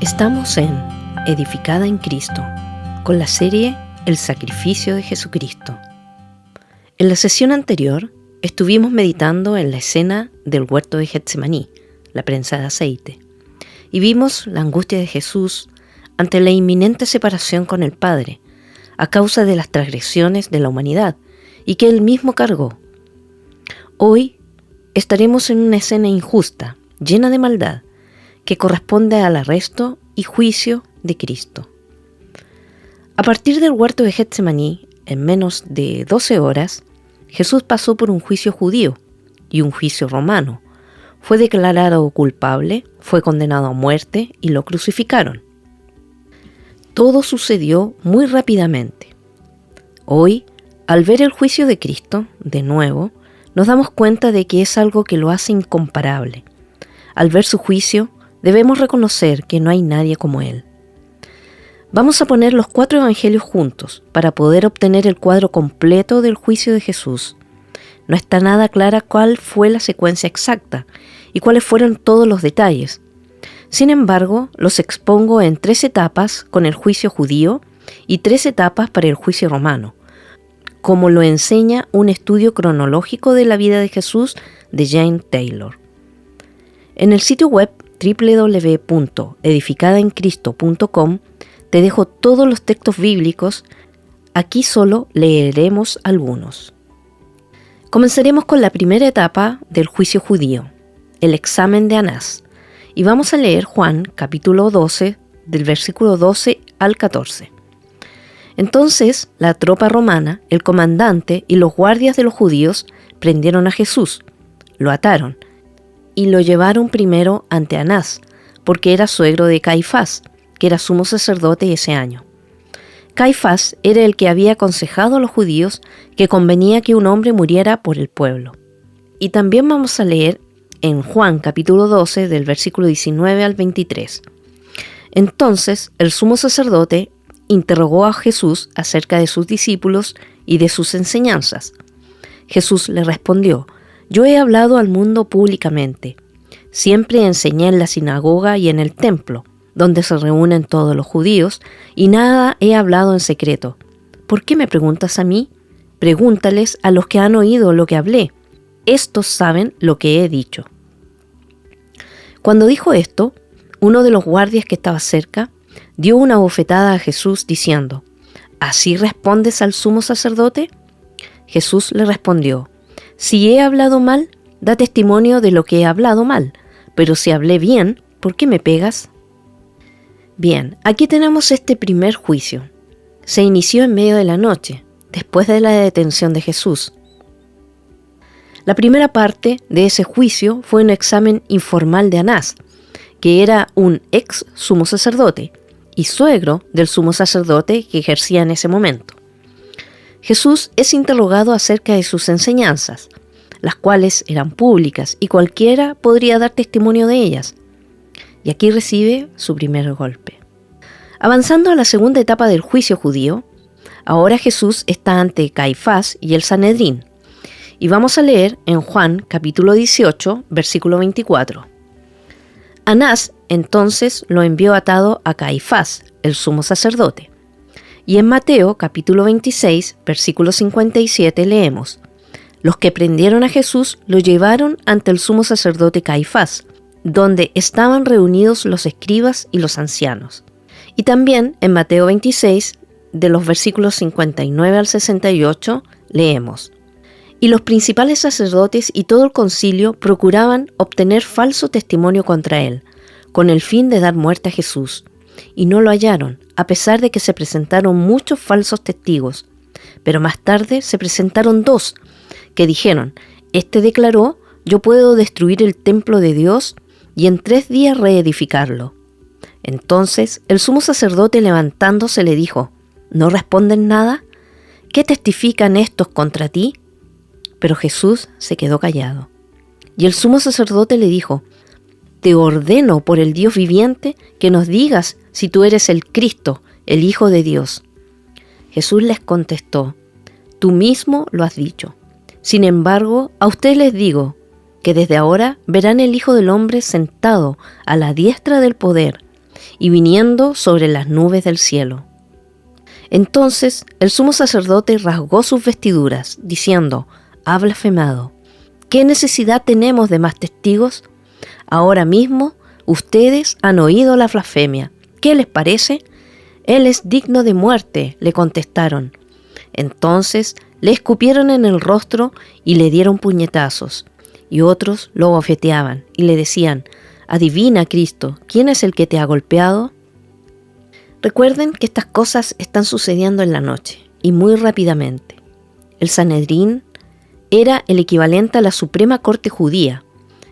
Estamos en Edificada en Cristo, con la serie El Sacrificio de Jesucristo. En la sesión anterior estuvimos meditando en la escena del huerto de Getsemaní, la prensa de aceite, y vimos la angustia de Jesús ante la inminente separación con el Padre, a causa de las transgresiones de la humanidad, y que Él mismo cargó. Hoy estaremos en una escena injusta, llena de maldad, que corresponde al arresto y juicio de Cristo. A partir del huerto de Getsemaní, en menos de 12 horas, Jesús pasó por un juicio judío y un juicio romano. Fue declarado culpable, fue condenado a muerte y lo crucificaron. Todo sucedió muy rápidamente. Hoy, al ver el juicio de Cristo, de nuevo, nos damos cuenta de que es algo que lo hace incomparable. Al ver su juicio, debemos reconocer que no hay nadie como Él. Vamos a poner los 4 evangelios juntos para poder obtener el cuadro completo del juicio de Jesús. No está nada clara cuál fue la secuencia exacta y cuáles fueron todos los detalles. Sin embargo, los expongo en 3 etapas con el juicio judío y 3 etapas para el juicio romano, como lo enseña un estudio cronológico de la vida de Jesús de James Taylor. En el sitio web www.edificadaencristo.com te dejo todos los textos bíblicos. Aquí solo leeremos algunos. Comenzaremos con la primera etapa del juicio judío, el examen de Anás, y vamos a leer Juan capítulo 12, del versículo 12 al 14. Entonces la tropa romana, el comandante y los guardias de los judíos prendieron a Jesús, lo ataron y lo llevaron primero ante Anás, porque era suegro de Caifás, que era sumo sacerdote ese año. Caifás era el que había aconsejado a los judíos que convenía que un hombre muriera por el pueblo. Y también vamos a leer en Juan capítulo 12, del versículo 19 al 23. Entonces el sumo sacerdote interrogó a Jesús acerca de sus discípulos y de sus enseñanzas. Jesús le respondió: Yo he hablado al mundo públicamente. Siempre enseñé en la sinagoga y en el templo, donde se reúnen todos los judíos, y nada he hablado en secreto. ¿Por qué me preguntas a mí? Pregúntales a los que han oído lo que hablé. Estos saben lo que he dicho. Cuando dijo esto, uno de los guardias que estaba cerca dio una bofetada a Jesús diciendo: ¿Así respondes al sumo sacerdote? Jesús le respondió: Si he hablado mal, da testimonio de lo que he hablado mal, pero si hablé bien, ¿por qué me pegas? Bien, aquí tenemos este primer juicio. Se inició en medio de la noche, después de la detención de Jesús. La primera parte de ese juicio fue un examen informal de Anás, que era un ex sumo sacerdote y suegro del sumo sacerdote que ejercía en ese momento. Jesús es interrogado acerca de sus enseñanzas, las cuales eran públicas y cualquiera podría dar testimonio de ellas. Y aquí recibe su primer golpe. Avanzando a la segunda etapa del juicio judío, ahora Jesús está ante Caifás y el Sanedrín. Y vamos a leer en Juan capítulo 18, versículo 24. Anás entonces lo envió atado a Caifás, el sumo sacerdote. Y en Mateo capítulo 26, versículo 57 leemos: Los que prendieron a Jesús lo llevaron ante el sumo sacerdote Caifás, donde estaban reunidos los escribas y los ancianos. Y también en Mateo 26, de los versículos 59 al 68, leemos: Y los principales sacerdotes y todo el concilio procuraban obtener falso testimonio contra él, con el fin de dar muerte a Jesús. Y no lo hallaron, a pesar de que se presentaron muchos falsos testigos. Pero más tarde se presentaron 2, que dijeron: Este declaró: Yo puedo destruir el templo de Dios y en 3 días reedificarlo. Entonces el sumo sacerdote, levantándose, le dijo: ¿No responden nada? ¿Qué testifican estos contra ti? Pero Jesús se quedó callado. Y el sumo sacerdote le dijo: Te ordeno por el Dios viviente que nos digas si tú eres el Cristo, el Hijo de Dios. Jesús les contestó: Tú mismo lo has dicho. Sin embargo, a ustedes les digo que desde ahora verán el Hijo del Hombre sentado a la diestra del poder y viniendo sobre las nubes del cielo. Entonces el sumo sacerdote rasgó sus vestiduras, diciendo: «Ha blasfemado. ¿Qué necesidad tenemos de más testigos? Ahora mismo ustedes han oído la blasfemia. ¿Qué les parece? Él es digno de muerte», le contestaron. Entonces le escupieron en el rostro y le dieron puñetazos, y otros lo bofeteaban y le decían: «Adivina, Cristo, ¿quién es el que te ha golpeado?». Recuerden que estas cosas están sucediendo en la noche y muy rápidamente. El Sanedrín era el equivalente a la Suprema Corte judía.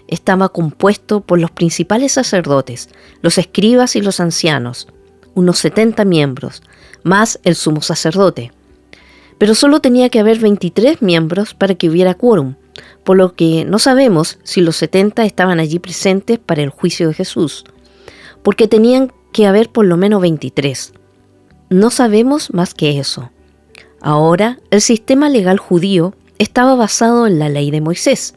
Estaba compuesto por los principales sacerdotes, los escribas y los ancianos, unos 70 miembros, más el sumo sacerdote. Pero solo tenía que haber 23 miembros para que hubiera quórum, por lo que no sabemos si los 70 estaban allí presentes para el juicio de Jesús, porque tenían que haber por lo menos 23. No sabemos más que eso. Ahora, el sistema legal judío estaba basado en la ley de Moisés.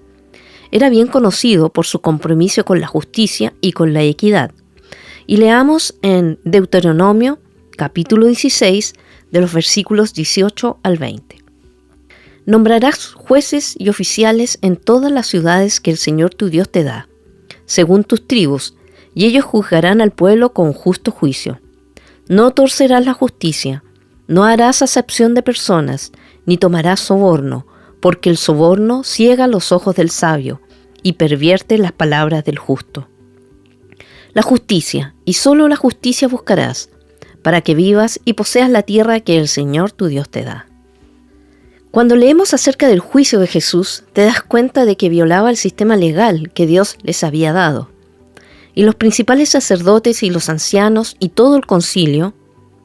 Era bien conocido por su compromiso con la justicia y con la equidad. Y leamos en Deuteronomio, capítulo 16, de los versículos 18 al 20. «Nombrarás jueces y oficiales en todas las ciudades que el Señor tu Dios te da, según tus tribus, y ellos juzgarán al pueblo con justo juicio. No torcerás la justicia, no harás acepción de personas, ni tomarás soborno, porque el soborno ciega los ojos del sabio y pervierte las palabras del justo. La justicia, y solo la justicia buscarás, para que vivas y poseas la tierra que el Señor tu Dios te da». Cuando leemos acerca del juicio de Jesús, te das cuenta de que violaba el sistema legal que Dios les había dado. Y los principales sacerdotes y los ancianos y todo el concilio,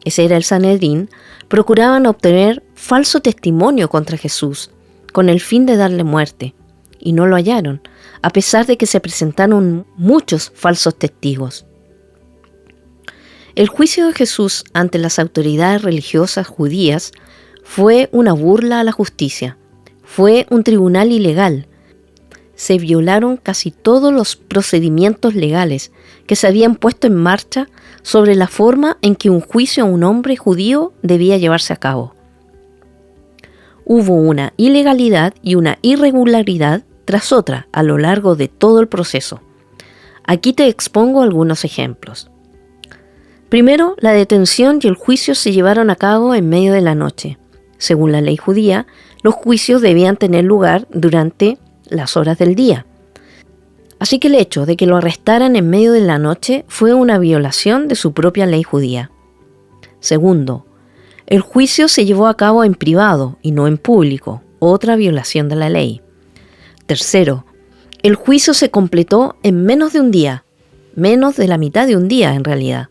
ese era el Sanedrín, procuraban obtener falso testimonio contra Jesús, con el fin de darle muerte, y no lo hallaron, a pesar de que se presentaron muchos falsos testigos. El juicio de Jesús ante las autoridades religiosas judías fue una burla a la justicia, fue un tribunal ilegal. Se violaron casi todos los procedimientos legales que se habían puesto en marcha sobre la forma en que un juicio a un hombre judío debía llevarse a cabo. Hubo una ilegalidad y una irregularidad tras otra a lo largo de todo el proceso. Aquí te expongo algunos ejemplos. Primero, la detención y el juicio se llevaron a cabo en medio de la noche. Según la ley judía, los juicios debían tener lugar durante las horas del día. Así que el hecho de que lo arrestaran en medio de la noche fue una violación de su propia ley judía. Segundo, el juicio se llevó a cabo en privado y no en público, otra violación de la ley. Tercero, el juicio se completó en menos de un día, menos de la mitad de un día en realidad,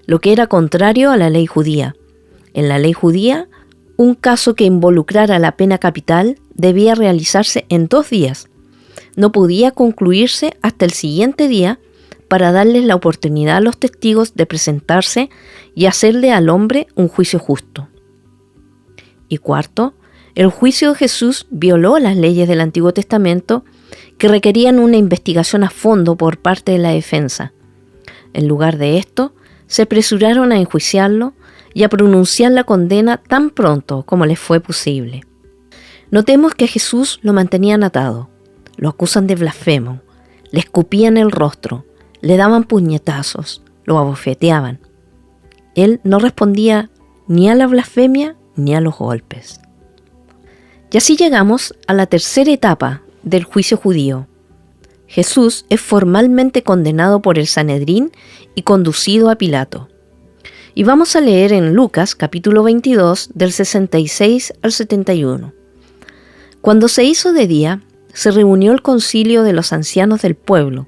lo que era contrario a la ley judía. En la ley judía, un caso que involucrara la pena capital debía realizarse en 2 días. No podía concluirse hasta el siguiente día para darles la oportunidad a los testigos de presentarse y hacerle al hombre un juicio justo. Y cuarto, el juicio de Jesús violó las leyes del Antiguo Testamento que requerían una investigación a fondo por parte de la defensa. En lugar de esto, se apresuraron a enjuiciarlo y a pronunciar la condena tan pronto como les fue posible. Notemos que a Jesús lo mantenían atado, lo acusan de blasfemo, le escupían el rostro, le daban puñetazos, lo abofeteaban. Él no respondía ni a la blasfemia ni a los golpes. Y así llegamos a la tercera etapa del juicio judío. Jesús es formalmente condenado por el Sanedrín y conducido a Pilato. Y vamos a leer en Lucas capítulo 22 del 66 al 71. Cuando se hizo de día, se reunió el concilio de los ancianos del pueblo,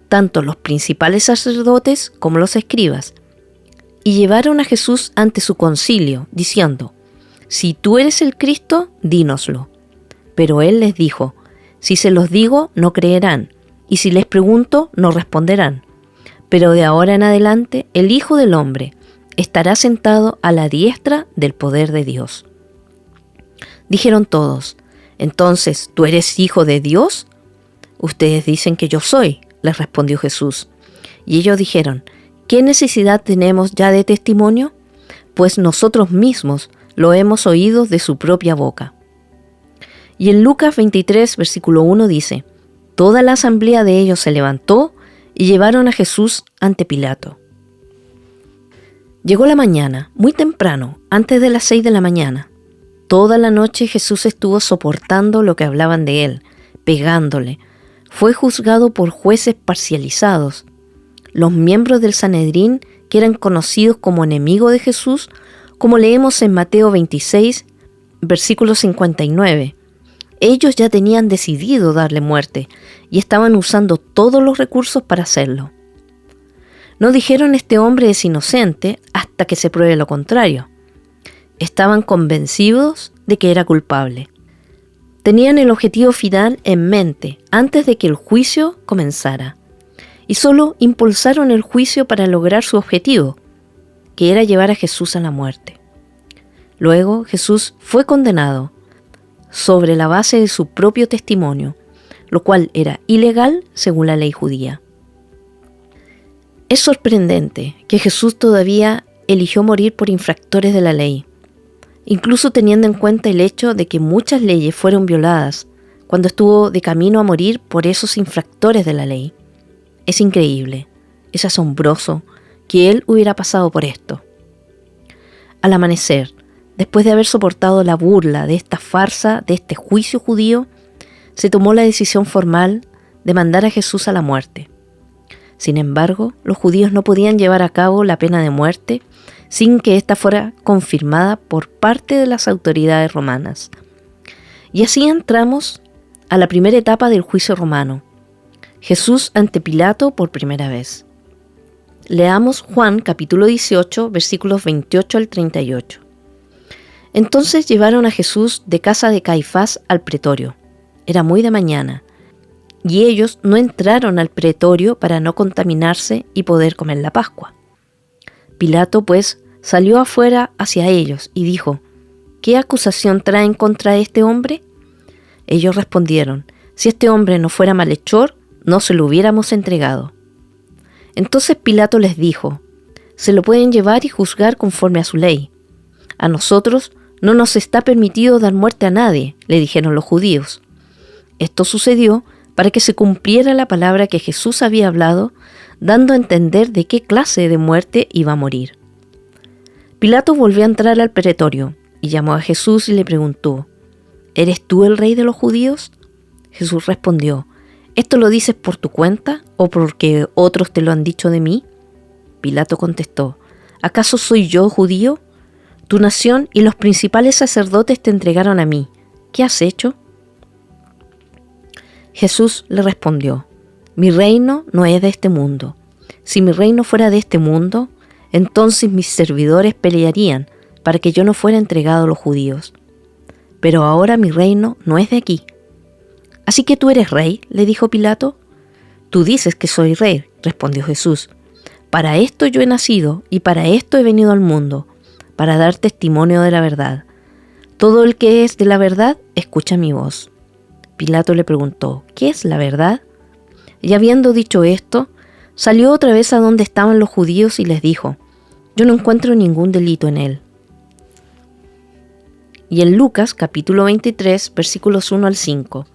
tanto los principales sacerdotes como los escribas, y llevaron a Jesús ante su concilio, diciendo: «Si tú eres el Cristo, dínoslo». Pero él les dijo: «Si se los digo, no creerán, y si les pregunto, no responderán. Pero de ahora en adelante, el Hijo del Hombre estará sentado a la diestra del poder de Dios». Dijeron todos: «Entonces, ¿tú eres hijo de Dios?». «Ustedes dicen que yo soy», les respondió Jesús. Y ellos dijeron: ¿qué necesidad tenemos ya de testimonio? Pues nosotros mismos lo hemos oído de su propia boca. Y en Lucas 23, versículo 1 dice: toda la asamblea de ellos se levantó y llevaron a Jesús ante Pilato. Llegó la mañana, muy temprano, antes de las 6 de la mañana. Toda la noche Jesús estuvo soportando lo que hablaban de él, pegándole. Fue juzgado por jueces parcializados. Los miembros del Sanedrín, que eran conocidos como enemigos de Jesús, como leemos en Mateo 26, versículo 59. Ellos ya tenían decidido darle muerte y estaban usando todos los recursos para hacerlo. No dijeron este hombre es inocente hasta que se pruebe lo contrario. Estaban convencidos de que era culpable. Tenían el objetivo final en mente antes de que el juicio comenzara. Y solo impulsaron el juicio para lograr su objetivo, que era llevar a Jesús a la muerte. Luego Jesús fue condenado sobre la base de su propio testimonio, lo cual era ilegal según la ley judía. Es sorprendente que Jesús todavía eligió morir por infractores de la ley, incluso teniendo en cuenta el hecho de que muchas leyes fueron violadas cuando estuvo de camino a morir por esos infractores de la ley. Es increíble, es asombroso que él hubiera pasado por esto. Al amanecer, después de haber soportado la burla de esta farsa, de este juicio judío, se tomó la decisión formal de mandar a Jesús a la muerte. Sin embargo, los judíos no podían llevar a cabo la pena de muerte sin que ésta fuera confirmada por parte de las autoridades romanas. Y así entramos a la primera etapa del juicio romano: Jesús ante Pilato por primera vez. Leamos Juan capítulo 18, versículos 28 al 38. Entonces llevaron a Jesús de casa de Caifás al pretorio. Era muy de mañana, y ellos no entraron al pretorio para no contaminarse y poder comer la Pascua. Pilato, pues, salió afuera hacia ellos y dijo: ¿qué acusación traen contra este hombre? Ellos respondieron: si este hombre no fuera malhechor, no se lo hubiéramos entregado. Entonces Pilato les dijo: se lo pueden llevar y juzgar conforme a su ley. A nosotros no nos está permitido dar muerte a nadie, le dijeron los judíos. Esto sucedió para que se cumpliera la palabra que Jesús había hablado, dando a entender de qué clase de muerte iba a morir. Pilato volvió a entrar al pretorio y llamó a Jesús y le preguntó: ¿eres tú el rey de los judíos? Jesús respondió: ¿esto lo dices por tu cuenta o porque otros te lo han dicho de mí? Pilato contestó: ¿acaso soy yo judío? Tu nación y los principales sacerdotes te entregaron a mí. ¿Qué has hecho? Jesús le respondió: mi reino no es de este mundo. Si mi reino fuera de este mundo, entonces mis servidores pelearían para que yo no fuera entregado a los judíos. Pero ahora mi reino no es de aquí. ¿Así que tú eres rey?, le dijo Pilato. Tú dices que soy rey, respondió Jesús. Para esto yo he nacido y para esto he venido al mundo, para dar testimonio de la verdad. Todo el que es de la verdad, escucha mi voz. Pilato le preguntó: ¿qué es la verdad? Y habiendo dicho esto, salió otra vez a donde estaban los judíos y les dijo: yo no encuentro ningún delito en él. Y en Lucas capítulo 23, versículos 1 al 5.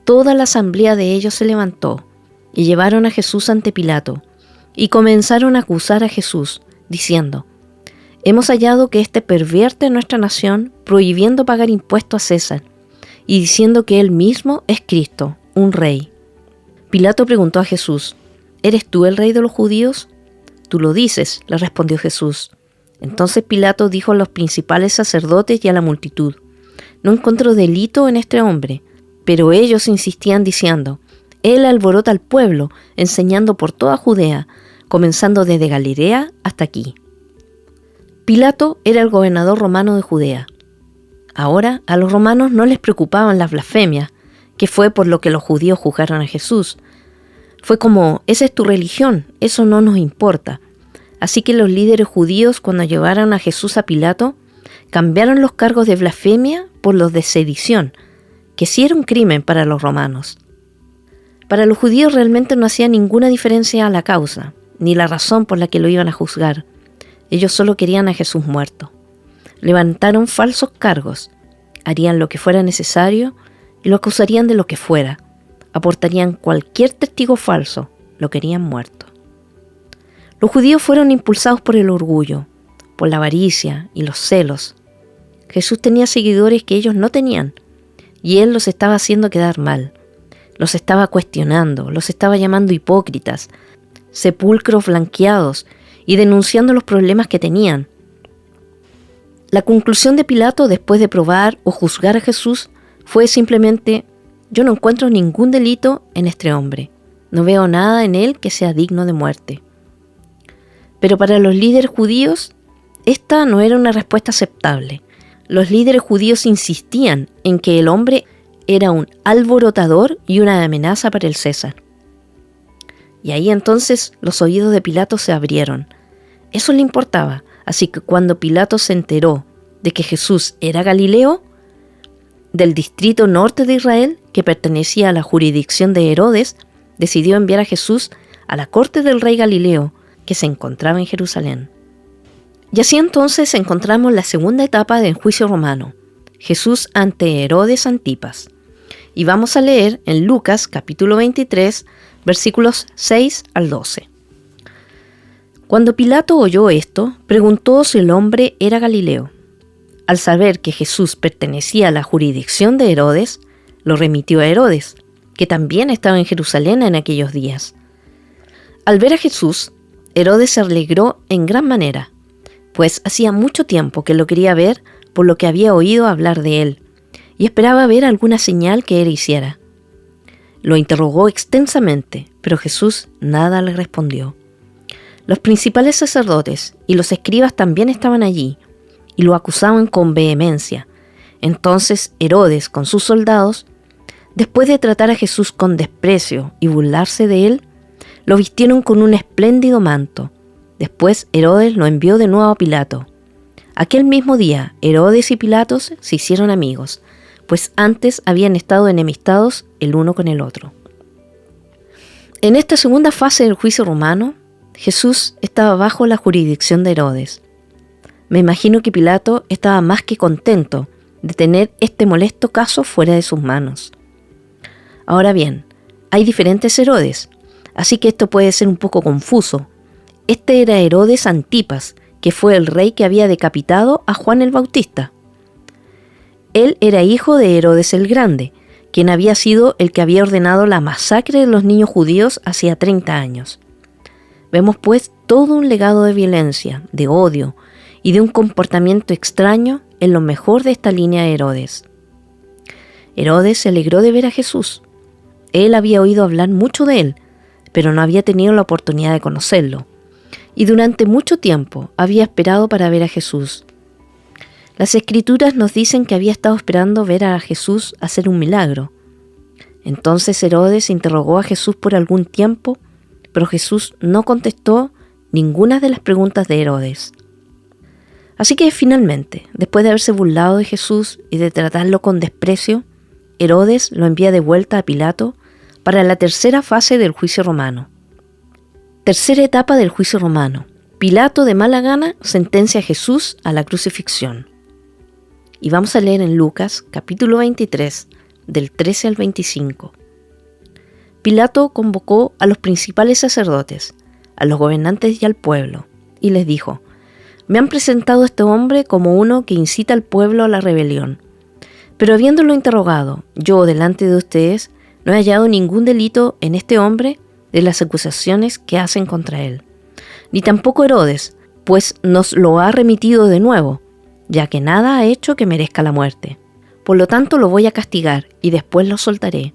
Toda la asamblea de ellos se levantó y llevaron a Jesús ante Pilato y comenzaron a acusar a Jesús, diciendo: hemos hallado que éste pervierte nuestra nación prohibiendo pagar impuestos a César y diciendo que él mismo es Cristo, un rey. Pilato preguntó a Jesús: ¿eres tú el rey de los judíos? Tú lo dices, le respondió Jesús. Entonces Pilato dijo a los principales sacerdotes y a la multitud: no encuentro delito en este hombre. Pero ellos insistían diciendo: él alborota al pueblo, enseñando por toda Judea, comenzando desde Galilea hasta aquí. Pilato era el gobernador romano de Judea. Ahora a los romanos no les preocupaban las blasfemias, que fue por lo que los judíos juzgaron a Jesús. Fue como: esa es tu religión, eso no nos importa. Así que los líderes judíos, cuando llevaron a Jesús a Pilato, cambiaron los cargos de blasfemia por los de sedición, que sí era un crimen para los romanos. Para los judíos realmente no hacía ninguna diferencia a la causa, ni la razón por la que lo iban a juzgar. Ellos solo querían a Jesús muerto. Levantaron falsos cargos, harían lo que fuera necesario y lo acusarían de lo que fuera. Aportarían cualquier testigo falso, lo querían muerto. Los judíos fueron impulsados por el orgullo, por la avaricia y los celos. Jesús tenía seguidores que ellos no tenían, y Él los estaba haciendo quedar mal. Los estaba cuestionando, los estaba llamando hipócritas, sepulcros blanqueados y denunciando los problemas que tenían. La conclusión de Pilato después de probar o juzgar a Jesús fue simplemente: yo no encuentro ningún delito en este hombre, no veo nada en él que sea digno de muerte. Pero para los líderes judíos, esta no era una respuesta aceptable. Los líderes judíos insistían en que el hombre era un alborotador y una amenaza para el César. Y ahí entonces los oídos de Pilato se abrieron. Eso le importaba, así que cuando Pilato se enteró de que Jesús era Galileo, del distrito norte de Israel, que pertenecía a la jurisdicción de Herodes, decidió enviar a Jesús a la corte del rey Galileo, que se encontraba en Jerusalén. Y así entonces encontramos la segunda etapa del juicio romano, Jesús ante Herodes Antipas. Y vamos a leer en Lucas capítulo 23, versículos 6 al 12. Cuando Pilato oyó esto, preguntó si el hombre era Galileo. Al saber que Jesús pertenecía a la jurisdicción de Herodes, lo remitió a Herodes, que también estaba en Jerusalén en aquellos días. Al ver a Jesús, Herodes se alegró en gran manera, pues hacía mucho tiempo que lo quería ver por lo que había oído hablar de él, y esperaba ver alguna señal que él hiciera. Lo interrogó extensamente, pero Jesús nada le respondió. Los principales sacerdotes y los escribas también estaban allí, y lo acusaban con vehemencia. Entonces Herodes, con sus soldados, después de tratar a Jesús con desprecio y burlarse de él, lo vistieron con un espléndido manto. Después Herodes lo envió de nuevo a Pilato. Aquel mismo día, Herodes y Pilatos se hicieron amigos, pues antes habían estado enemistados el uno con el otro. En esta segunda fase del juicio romano, Jesús estaba bajo la jurisdicción de Herodes. Me imagino que Pilato estaba más que contento de tener este molesto caso fuera de sus manos. Ahora bien, hay diferentes Herodes, así que esto puede ser un poco confuso. Este era Herodes Antipas, que fue el rey que había decapitado a Juan el Bautista. Él era hijo de Herodes el Grande, quien había sido el que había ordenado la masacre de los niños judíos hacía 30 años. Vemos pues todo un legado de violencia, de odio y de un comportamiento extraño en lo mejor de esta línea de Herodes. Herodes se alegró de ver a Jesús. Él había oído hablar mucho de él, pero no había tenido la oportunidad de conocerlo. Y durante mucho tiempo había esperado para ver a Jesús. Las Escrituras nos dicen que había estado esperando ver a Jesús hacer un milagro. Entonces Herodes interrogó a Jesús por algún tiempo, pero Jesús no contestó ninguna de las preguntas de Herodes. Así que finalmente, después de haberse burlado de Jesús y de tratarlo con desprecio, Herodes lo envía de vuelta a Pilato para la tercera fase del juicio romano. Tercera etapa del juicio romano. Pilato de mala gana sentencia a Jesús a la crucifixión. Y vamos a leer en Lucas capítulo 23, del 13 al 25. Pilato convocó a los principales sacerdotes, a los gobernantes y al pueblo, y les dijo: me han presentado a este hombre como uno que incita al pueblo a la rebelión. Pero habiéndolo interrogado yo delante de ustedes, no he hallado ningún delito en este hombre de las acusaciones que hacen contra él. Ni tampoco Herodes, pues nos lo ha remitido de nuevo, ya que nada ha hecho que merezca la muerte. Por lo tanto lo voy a castigar y después lo soltaré.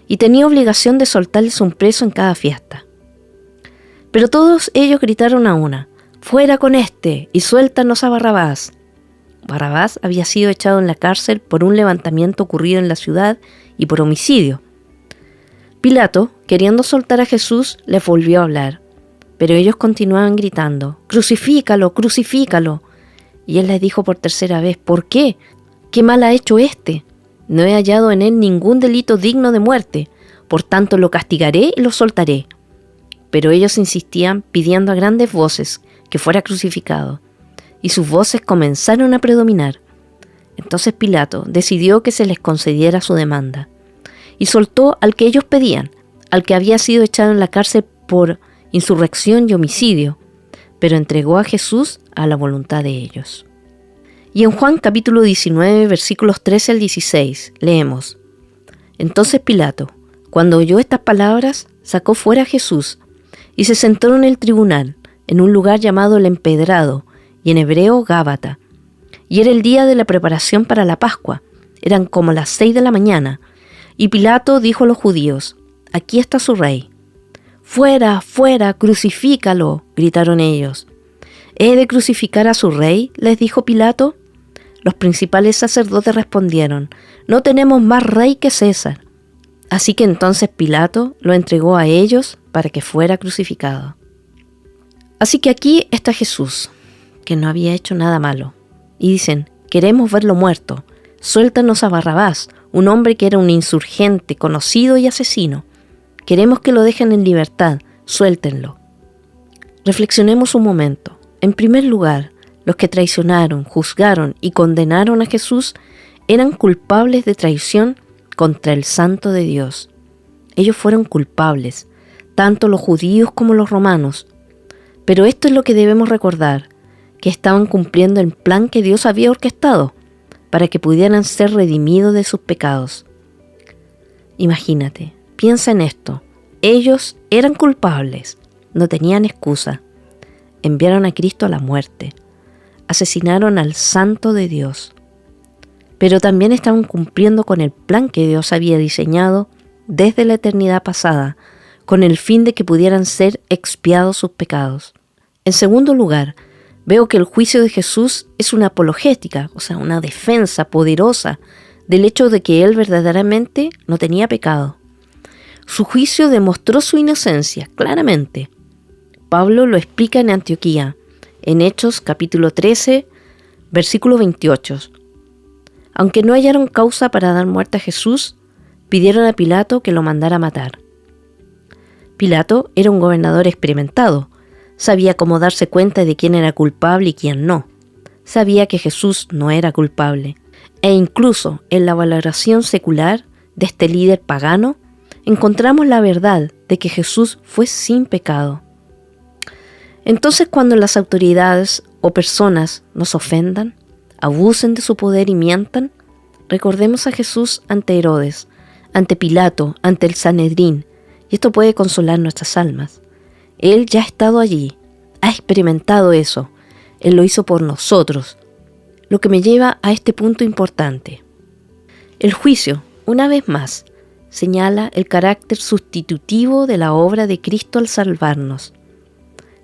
Y tenía obligación de soltarles un preso en cada fiesta. Pero todos ellos gritaron a una: ¡fuera con este y suéltanos a Barrabás! Barrabás había sido echado en la cárcel por un levantamiento ocurrido en la ciudad y por homicidio. Pilato, queriendo soltar a Jesús, les volvió a hablar, pero ellos continuaban gritando: ¡crucifícalo, crucifícalo! Y él les dijo por tercera vez: ¿por qué? ¿Qué mal ha hecho éste? No he hallado en él ningún delito digno de muerte, por tanto lo castigaré y lo soltaré. Pero ellos insistían pidiendo a grandes voces que fuera crucificado, y sus voces comenzaron a predominar. Entonces Pilato decidió que se les concediera su demanda, y soltó al que ellos pedían, al que había sido echado en la cárcel por insurrección y homicidio, pero entregó a Jesús a la voluntad de ellos. Y en Juan capítulo 19, versículos 13 al 16, leemos: Entonces Pilato, cuando oyó estas palabras, sacó fuera a Jesús, y se sentó en el tribunal, en un lugar llamado el Empedrado, y en hebreo Gábata. Y era el día de la preparación para la Pascua, eran como las 6 de la mañana, y Pilato dijo a los judíos: Aquí está su rey. ¡Fuera, fuera, crucifícalo!, gritaron ellos. ¿He de crucificar a su rey?, les dijo Pilato. Los principales sacerdotes respondieron: No tenemos más rey que César. Así que entonces Pilato lo entregó a ellos para que fuera crucificado. Así que aquí está Jesús, que no había hecho nada malo. Y dicen: Queremos verlo muerto. Suéltanos a Barrabás, un hombre que era un insurgente, conocido y asesino. Queremos que lo dejen en libertad, suéltenlo. Reflexionemos un momento. En primer lugar, los que traicionaron, juzgaron y condenaron a Jesús eran culpables de traición contra el Santo de Dios. Ellos fueron culpables, tanto los judíos como los romanos. Pero esto es lo que debemos recordar, que estaban cumpliendo el plan que Dios había orquestado para que pudieran ser redimidos de sus pecados. Imagínate, piensa en esto. Ellos eran culpables, no tenían excusa. Enviaron a Cristo a la muerte. Asesinaron al Santo de Dios. Pero también estaban cumpliendo con el plan que Dios había diseñado desde la eternidad pasada, con el fin de que pudieran ser expiados sus pecados. En segundo lugar, veo que el juicio de Jesús es una apologética, o sea, una defensa poderosa del hecho de que Él verdaderamente no tenía pecado. Su juicio demostró su inocencia, claramente. Pablo lo explica en Antioquía, en Hechos capítulo 13, versículo 28. Aunque no hallaron causa para dar muerte a Jesús, pidieron a Pilato que lo mandara a matar. Pilato era un gobernador experimentado, sabía cómo darse cuenta de quién era culpable y quién no. Sabía que Jesús no era culpable. E incluso en la valoración secular de este líder pagano, encontramos la verdad de que Jesús fue sin pecado. Entonces, cuando las autoridades o personas nos ofendan, abusen de su poder y mientan, recordemos a Jesús ante Herodes, ante Pilato, ante el Sanedrín, y esto puede consolar nuestras almas. Él ya ha estado allí, ha experimentado eso, Él lo hizo por nosotros, lo que me lleva a este punto importante. El juicio, una vez más, señala el carácter sustitutivo de la obra de Cristo al salvarnos.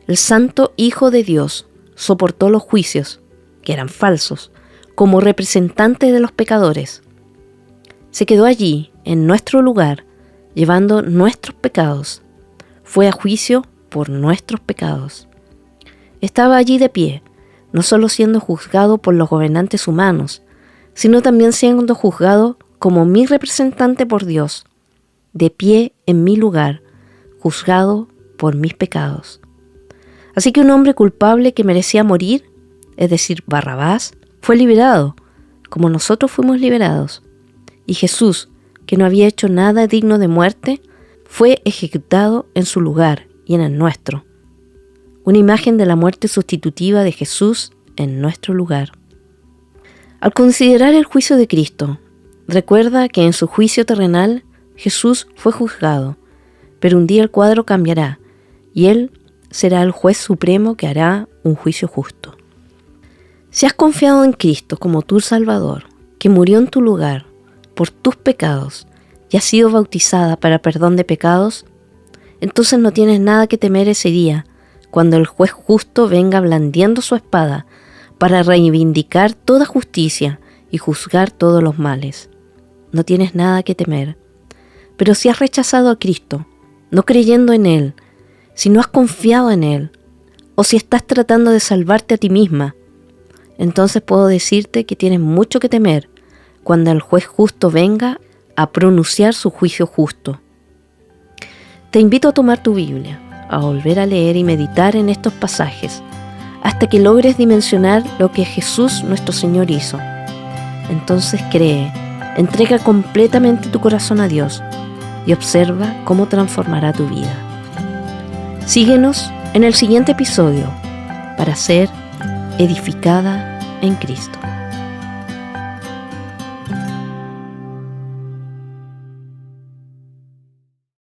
El Santo Hijo de Dios soportó los juicios, que eran falsos, como representante de los pecadores. Se quedó allí, en nuestro lugar, llevando nuestros pecados. Fue a juicio por nuestros pecados. Estaba allí de pie, no solo siendo juzgado por los gobernantes humanos, sino también siendo juzgado como mi representante por Dios, de pie en mi lugar, juzgado por mis pecados. Así que un hombre culpable que merecía morir, es decir, Barrabás, fue liberado, como nosotros fuimos liberados. Y Jesús, que no había hecho nada digno de muerte, fue ejecutado en su lugar y en el nuestro. Una imagen de la muerte sustitutiva de Jesús en nuestro lugar. Al considerar el juicio de Cristo, recuerda que en su juicio terrenal Jesús fue juzgado, pero un día el cuadro cambiará y Él será el juez supremo que hará un juicio justo. Si has confiado en Cristo como tu Salvador, que murió en tu lugar por tus pecados y has sido bautizada para perdón de pecados, entonces no tienes nada que temer ese día, cuando el juez justo venga blandiendo su espada para reivindicar toda justicia y juzgar todos los males. No tienes nada que temer. Pero si has rechazado a Cristo, no creyendo en Él, si no has confiado en Él, o si estás tratando de salvarte a ti misma, entonces puedo decirte que tienes mucho que temer cuando el juez justo venga a pronunciar su juicio justo. Te invito a tomar tu Biblia, a volver a leer y meditar en estos pasajes hasta que logres dimensionar lo que Jesús nuestro Señor hizo. Entonces cree, entrega completamente tu corazón a Dios y observa cómo transformará tu vida. Síguenos en el siguiente episodio para ser edificada en Cristo.